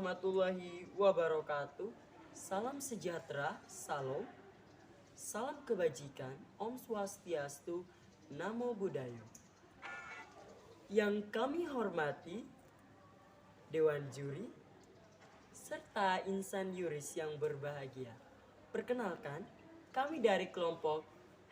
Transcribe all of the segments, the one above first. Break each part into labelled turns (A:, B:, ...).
A: warahmatullahi wabarakatuh. Salam sejahtera, salam, salam kebajikan, Om Swastiastu, Namo Buddhaya. Yang kami hormati, Dewan Juri, serta insan yuris yang berbahagia. Perkenalkan, kami dari kelompok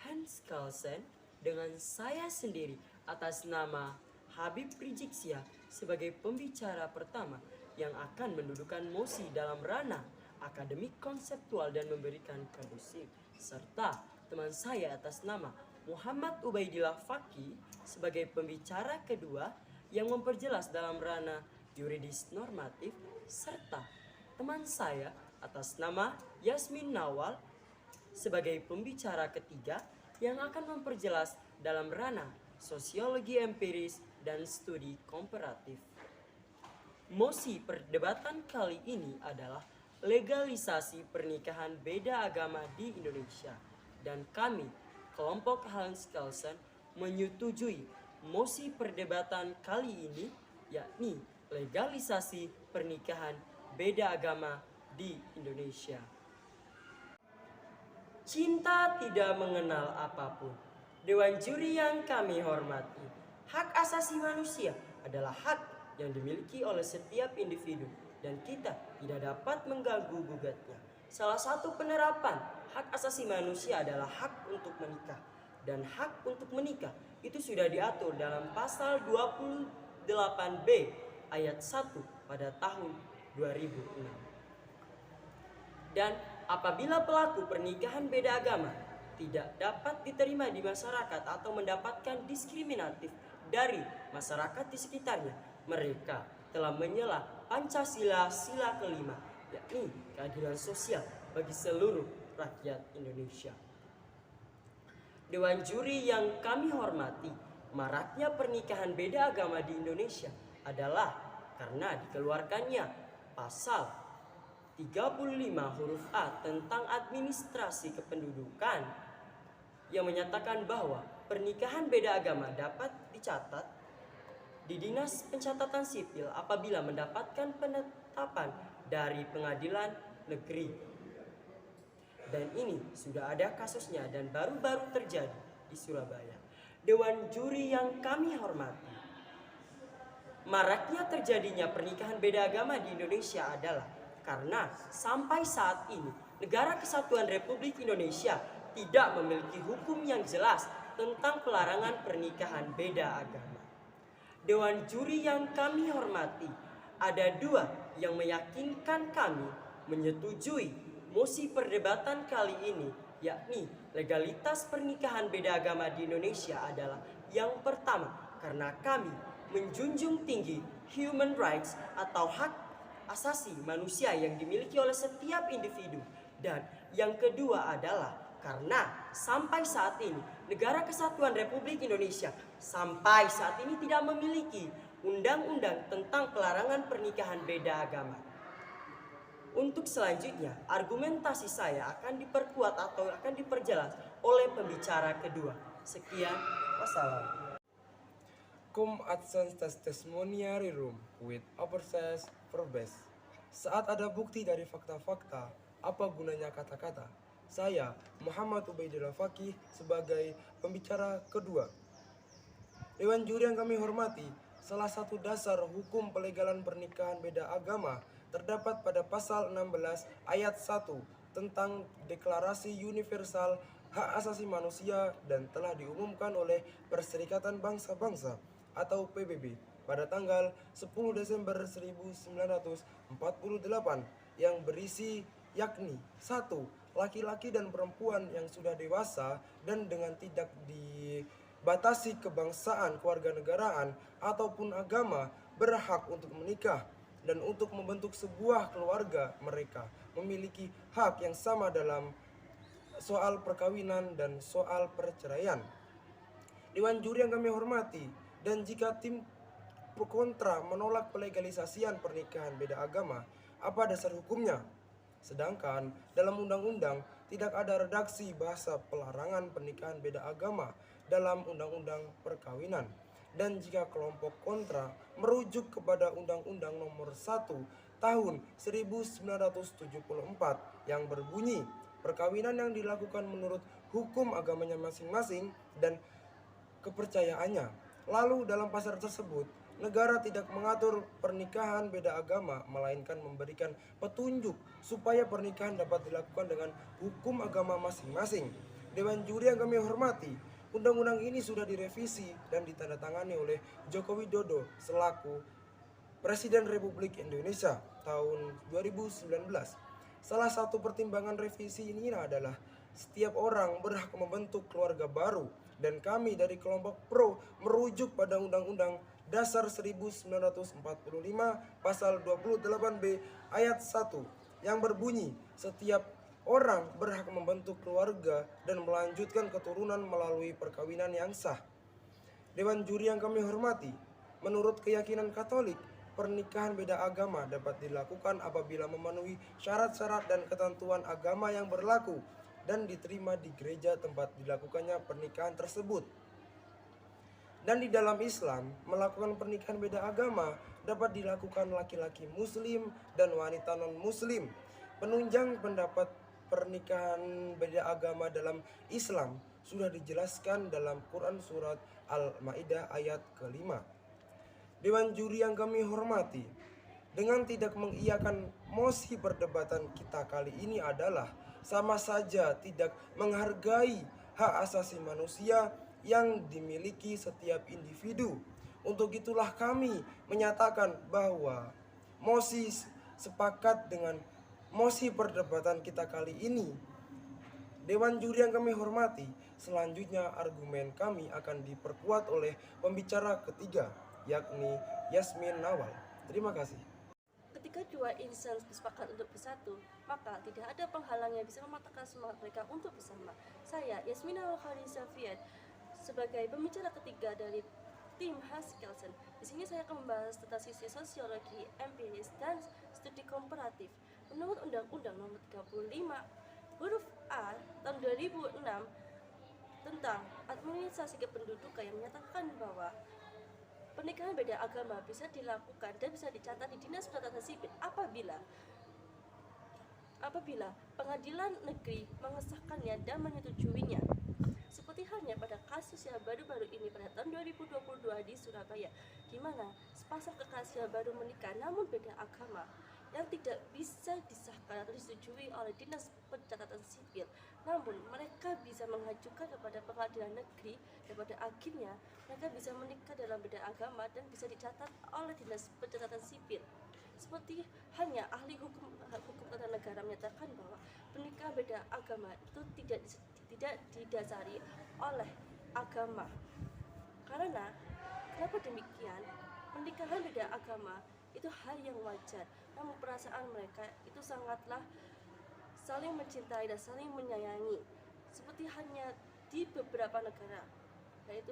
A: Hans Carlsen dengan saya sendiri atas nama Habib Rijiksia sebagai pembicara pertama yang akan mendudukan mosi dalam ranah akademik konseptual dan memberikan kondusif, serta teman saya atas nama Muhammad Ubaidillah Faki sebagai pembicara kedua yang memperjelas dalam ranah yuridis normatif, serta teman saya atas nama Yasmin Nawal sebagai pembicara ketiga yang akan memperjelas dalam ranah sosiologi empiris dan studi komparatif. Mosi perdebatan kali ini adalah legalisasi pernikahan beda agama di Indonesia, dan kami, kelompok Hans Carlsen, menyetujui mosi perdebatan kali ini, yakni legalisasi pernikahan beda agama di Indonesia. Cinta tidak mengenal apapun. Dewan juri yang kami hormati, hak asasi manusia adalah hak yang dimiliki oleh setiap individu dan kita tidak dapat mengganggu-gugatnya. Salah satu penerapan hak asasi manusia adalah hak untuk menikah. Dan hak untuk menikah itu sudah diatur dalam pasal 28B ayat 1 pada tahun 2006. Dan apabila pelaku pernikahan beda agama tidak dapat diterima di masyarakat atau mendapatkan diskriminatif dari masyarakat di sekitarnya, mereka telah menyela Pancasila sila kelima, yakni keadilan sosial bagi seluruh rakyat Indonesia. Dewan juri yang kami hormati, maraknya pernikahan beda agama di Indonesia adalah karena dikeluarkannya pasal 35 huruf A tentang administrasi kependudukan yang menyatakan bahwa pernikahan beda agama dapat dicatat di Dinas Pencatatan Sipil apabila mendapatkan penetapan dari pengadilan negeri. Dan ini sudah ada kasusnya dan baru-baru terjadi di Surabaya. Dewan juri yang kami hormati, maraknya terjadinya pernikahan beda agama di Indonesia adalah karena sampai saat ini Negara Kesatuan Republik Indonesia tidak memiliki hukum yang jelas tentang pelarangan pernikahan beda agama. Dewan juri yang kami hormati, ada dua yang meyakinkan kami menyetujui mosi perdebatan kali ini, yakni legalitas pernikahan beda agama di Indonesia adalah yang pertama, karena kami menjunjung tinggi human rights atau hak asasi manusia yang dimiliki oleh setiap individu. Dan yang kedua adalah karena sampai saat ini Negara Kesatuan Republik Indonesia sampai saat ini tidak memiliki undang-undang tentang pelarangan pernikahan beda agama. Untuk selanjutnya, argumentasi saya akan diperkuat atau akan diperjelas oleh pembicara kedua. Sekian, wassalam.
B: Cum adstans testimonia rerum with overses verbes. Saat ada bukti dari fakta-fakta, apa gunanya kata-kata? Saya, Muhammad Ubaidillah Faki, sebagai pembicara kedua. Dewan juri yang kami hormati, salah satu dasar hukum pelegalan pernikahan beda agama terdapat pada pasal 16 ayat 1 tentang Deklarasi Universal Hak Asasi Manusia dan telah diumumkan oleh Perserikatan Bangsa-Bangsa atau PBB pada tanggal 10 Desember 1948 yang berisi yakni 1. Laki-laki dan perempuan yang sudah dewasa dan dengan tidak dibatasi kebangsaan, kewarganegaraan ataupun agama berhak untuk menikah dan untuk membentuk sebuah keluarga. Mereka memiliki hak yang sama dalam soal perkawinan dan soal perceraian. Dewan juri yang kami hormati, dan jika tim pro kontra menolak pelegalisasian pernikahan beda agama, apa dasar hukumnya? Sedangkan dalam undang-undang tidak ada redaksi bahasa pelarangan pernikahan beda agama dalam undang-undang perkawinan. Dan jika kelompok kontra merujuk kepada Undang-Undang Nomor 1 tahun 1974 yang berbunyi perkawinan yang dilakukan menurut hukum agamanya masing-masing dan kepercayaannya. Lalu dalam pasal tersebut, negara tidak mengatur pernikahan beda agama, melainkan memberikan petunjuk supaya pernikahan dapat dilakukan dengan hukum agama masing-masing. Dewan Juri yang kami hormati, undang-undang ini sudah direvisi dan ditandatangani oleh Joko Widodo selaku Presiden Republik Indonesia tahun 2019. Salah satu pertimbangan revisi ini adalah setiap orang berhak membentuk keluarga baru, dan kami dari kelompok pro merujuk pada Undang-Undang Dasar 1945 pasal 28B ayat 1 yang berbunyi setiap orang berhak membentuk keluarga dan melanjutkan keturunan melalui perkawinan yang sah. Dewan Juri yang kami hormati, menurut keyakinan Katolik, pernikahan beda agama dapat dilakukan apabila memenuhi syarat-syarat dan ketentuan agama yang berlaku dan diterima di gereja tempat dilakukannya pernikahan tersebut. Dan di dalam Islam, melakukan pernikahan beda agama dapat dilakukan laki-laki muslim dan wanita non-muslim. Penunjang pendapat pernikahan beda agama dalam Islam sudah dijelaskan dalam Quran surat Al-Maidah ayat ke-5. Dewan Juri yang kami hormati, dengan tidak mengiyakan mosi perdebatan kita kali ini adalah sama saja tidak menghargai hak asasi manusia yang dimiliki setiap individu. Untuk itulah kami menyatakan bahwa mosi sepakat dengan mosi perdebatan kita kali ini. Dewan Juri yang kami hormati, selanjutnya argumen kami akan diperkuat oleh pembicara ketiga, yakni Yasmin Nawal. Terima kasih.
C: Ketika dua insan bersepakat untuk bersatu, maka tidak ada penghalang yang bisa mematahkan semangat mereka untuk bersama. Saya, Yasmin Nawal Safiat, sebagai pembicara ketiga dari tim Hans Kelsen. Di sini saya akan membahas tentang sisi sosiologi, empiris, dan studi komparatif. Menurut Undang-Undang Nomor 35 huruf A tahun 2006 tentang administrasi kependudukan yang menyatakan bahwa pernikahan beda agama bisa dilakukan dan bisa dicatat di Dinas Pencatatan Sipil apabila pengadilan negeri mengesahkannya dan menyetujuinya. Seperti halnya pada kasus yang baru-baru ini pada tahun 2022 di Surabaya, di mana sepasang kekasih yang baru menikah namun beda agama yang tidak bisa disahkan atau disetujui oleh Dinas Pencatatan Sipil. Namun mereka bisa mengajukan kepada pengadilan negeri dan pada akhirnya mereka bisa menikah dalam beda agama dan bisa dicatat oleh Dinas Pencatatan Sipil. Seperti hanya ahli hukum tata negara menyatakan bahwa pernikahan beda agama itu tidak didasari oleh agama. Karena kenapa demikian? Pernikahan beda agama itu hal yang wajar, namun perasaan mereka itu sangatlah saling mencintai dan saling menyayangi. Seperti hanya di beberapa negara, yaitu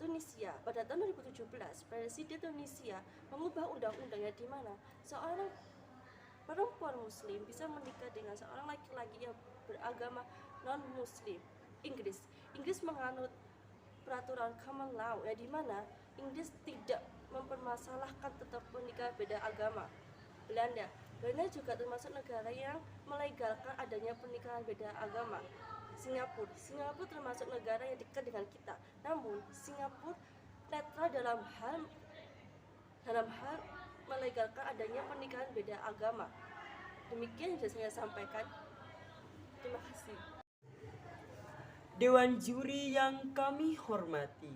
C: Tunisia. Pada tahun 2017, Presiden Tunisia mengubah undang-undangnya di mana seorang perempuan muslim bisa menikah dengan seorang laki-laki yang beragama non-muslim. Inggris menganut peraturan common law, ya, di mana Inggris tidak mempermasalahkan tentang pernikahan beda agama. Belanda juga termasuk negara yang melegalkan adanya pernikahan beda agama. Singapura termasuk negara yang dekat dengan kita. Namun Singapura netral dalam hal melegalkan adanya pernikahan beda agama. Demikian yang bisa saya sampaikan. Terima kasih.
A: Dewan Juri yang kami hormati,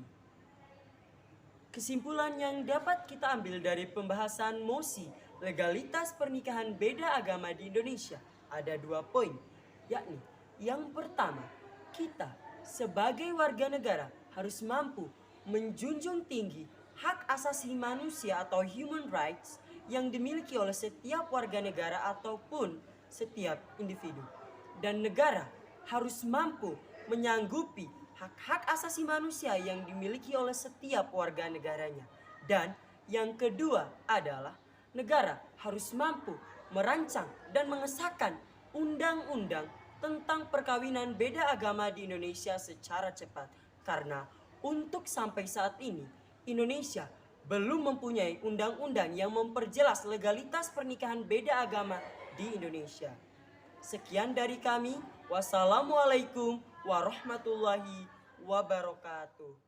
A: kesimpulan yang dapat kita ambil dari pembahasan mosi legalitas pernikahan beda agama di Indonesia ada 2 poin, yakni yang pertama, kita sebagai warga negara harus mampu menjunjung tinggi hak asasi manusia atau human rights yang dimiliki oleh setiap warga negara ataupun setiap individu. Dan negara harus mampu menyanggupi hak-hak asasi manusia yang dimiliki oleh setiap warga negaranya. Dan yang kedua adalah negara harus mampu merancang dan mengesahkan undang-undang tentang perkawinan beda agama di Indonesia secara cepat. Karena untuk sampai saat ini Indonesia belum mempunyai undang-undang yang memperjelas legalitas pernikahan beda agama di Indonesia. Sekian dari kami. Wassalamualaikum warahmatullahi wabarakatuh.